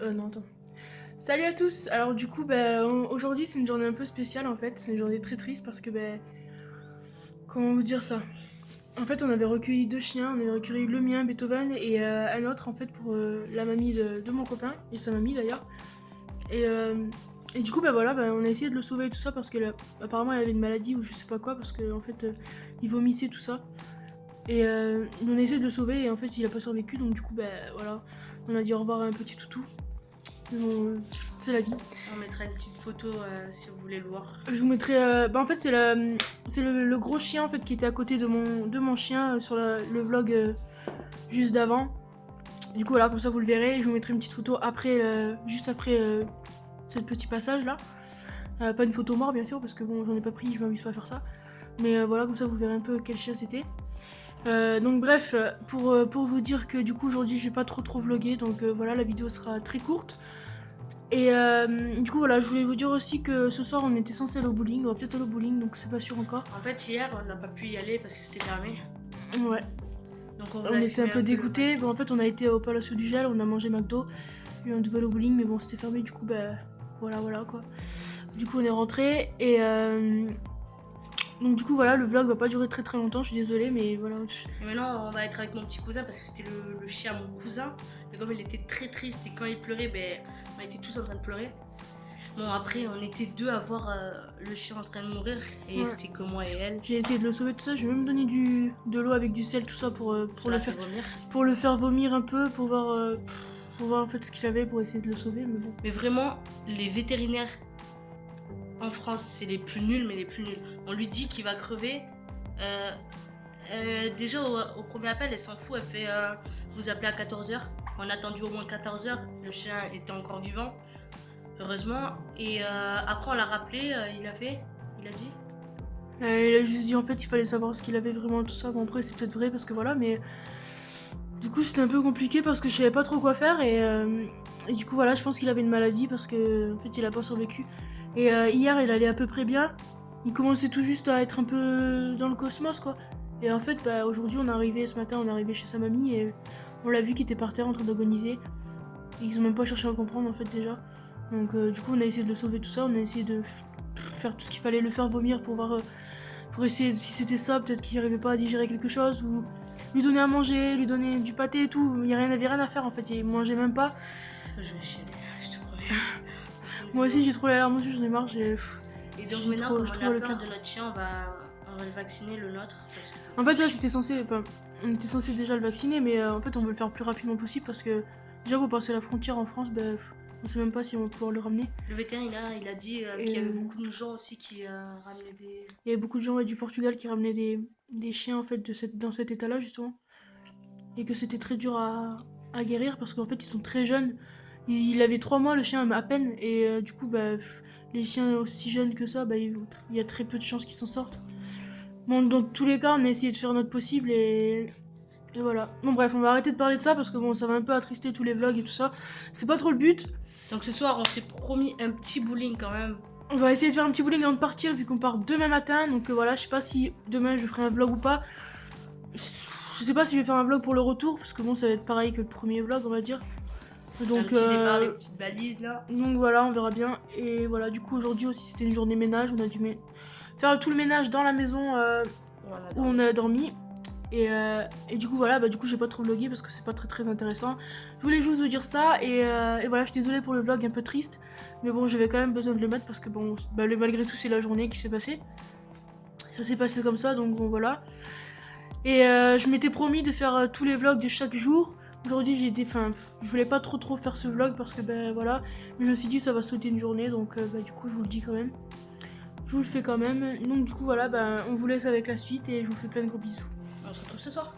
Non, attends. Salut à tous. Alors du coup, aujourd'hui c'est une journée un peu spéciale en fait. C'est une journée très triste parce que comment vous dire ça? En fait, on avait recueilli deux chiens. On avait recueilli le mien, Beethoven, et un autre en fait pour la mamie de mon copain et sa mamie d'ailleurs. Et, euh, et du coup, voilà, on a essayé de le sauver et tout ça parce que apparemment elle avait une maladie ou je sais pas quoi parce que en fait il vomissait tout ça. Et on a essayé de le sauver et en fait il a pas survécu donc du coup voilà, on a dit au revoir à un petit toutou. C'est la vie. On mettra une petite photo si vous voulez le voir. Je vous mettrai. En fait, c'est le gros chien en fait qui était à côté de mon chien sur le vlog juste d'avant. Du coup, voilà, comme ça vous le verrez. Je vous mettrai une petite photo juste après ce petit passage là. Pas une photo mort, bien sûr, parce que bon, j'en ai pas pris, je m'amuse pas à faire ça. Mais voilà, comme ça vous verrez un peu quel chien c'était. Donc, bref, pour vous dire que du coup, aujourd'hui, j'ai pas trop vlogué. Donc, voilà, la vidéo sera très courte. Et du coup voilà, je voulais vous dire aussi que ce soir on était censé aller au bowling, on va peut-être aller au bowling donc c'est pas sûr encore. En fait, hier, on n'a pas pu y aller parce que c'était fermé. Ouais. Donc On était un peu dégoûtés. Bon, en fait, on a été au Palacio du Gel, on a mangé McDo, puis on devait aller au bowling, mais bon, c'était fermé, du coup, voilà quoi. Du coup, on est rentré et donc du coup voilà, le vlog va pas durer très longtemps, je suis désolée, mais voilà. Et maintenant, on va être avec mon petit cousin parce que c'était le chien à mon cousin. Et comme il était très triste et quand il pleurait, on était tous en train de pleurer. Bon, après, on était deux à voir le chien en train de mourir et Ouais. c'était que moi et elle. J'ai essayé de le sauver, tout ça, j'ai même donné de l'eau avec du sel, tout ça pour le faire vomir un peu, pour voir en fait ce qu'il avait, pour essayer de le sauver, mais bon. Mais vraiment, les vétérinaires en France, c'est les plus nuls, mais les plus nuls. On lui dit qu'il va crever. Déjà, au premier appel, elle s'en fout. Elle fait vous appelez à 14h. On a attendu au moins 14h. Le chien était encore vivant, heureusement. Et après, on l'a rappelé. Il a dit. Il a juste dit en fait il fallait savoir ce qu'il avait vraiment, tout ça. Bon, après, c'est peut-être vrai parce que voilà, mais du coup, c'était un peu compliqué parce que je savais pas trop quoi faire et du coup, voilà, je pense qu'il avait une maladie parce que en fait, il a pas survécu. Et hier, il allait à peu près bien. Il commençait tout juste à être un peu dans le cosmos, quoi. Et en fait, aujourd'hui, ce matin, on est arrivé chez sa mamie et on l'a vu qu'il était par terre en train d'agoniser. Et ils ont même pas cherché à comprendre, en fait, déjà. Donc, du coup, on a essayé de le sauver, tout ça. On a essayé de faire tout ce qu'il fallait, le faire vomir pour voir, pour essayer, si c'était ça, peut-être qu'il arrivait pas à digérer quelque chose ou lui donner à manger, lui donner du pâté et tout. Il y avait rien à faire, en fait. Il mangeait même pas. Je vais chialer, je te promets. Moi aussi, j'ai trop la larme aux yeux, j'en ai marre. Et donc maintenant, comme on a peur de notre chien, on va le vacciner, le nôtre. Parce que... En fait, là, on était censé déjà le vacciner, mais en fait, on veut le faire le plus rapidement possible parce que déjà, pour passer la frontière en France, on sait même pas si on va pouvoir le ramener. Le vétérinaire, il a dit qu'il y avait beaucoup de gens aussi qui ramenaient des... Il y avait beaucoup de gens du Portugal qui ramenaient des chiens, en fait, dans cet état-là, justement. Et que c'était très dur à guérir parce qu'en fait, ils sont très jeunes. Il avait 3 mois, le chien, à peine. Et du coup, les chiens aussi jeunes que ça, il y a très peu de chances qu'ils s'en sortent. Bon, dans tous les cas, on a essayé de faire notre possible et voilà. Bon, bref, on va arrêter de parler de ça parce que bon, ça va un peu attrister tous les vlogs et tout ça. C'est pas trop le but. Donc ce soir, on s'est promis un petit bowling quand même. On va essayer de faire un petit bowling avant de partir vu qu'on part demain matin. Donc voilà, je sais pas si demain je ferai un vlog ou pas. Je sais pas si je vais faire un vlog pour le retour parce que bon, ça va être pareil que le premier vlog, on va dire. Donc, un petit départ, les petites valises là. Donc voilà, on verra bien. Et voilà, du coup, aujourd'hui aussi, c'était une journée ménage. On a dû faire tout le ménage dans la maison où on a dormi. Et du coup, voilà, du coup, j'ai pas trop vlogué parce que c'est pas très intéressant. Je voulais juste vous dire ça. Et voilà, je suis désolée pour le vlog un peu triste. Mais bon, j'avais quand même besoin de le mettre parce que bon, malgré tout, c'est la journée qui s'est passée. Ça s'est passé comme ça, donc bon, voilà. Et je m'étais promis de faire tous les vlogs de chaque jour. Aujourd'hui, je voulais pas trop faire ce vlog parce que voilà. Mais je me suis dit, ça va sauter une journée, donc du coup, je vous le dis quand même. Je vous le fais quand même. Donc, du coup, voilà, on vous laisse avec la suite et je vous fais plein de gros bisous. On se retrouve ce soir.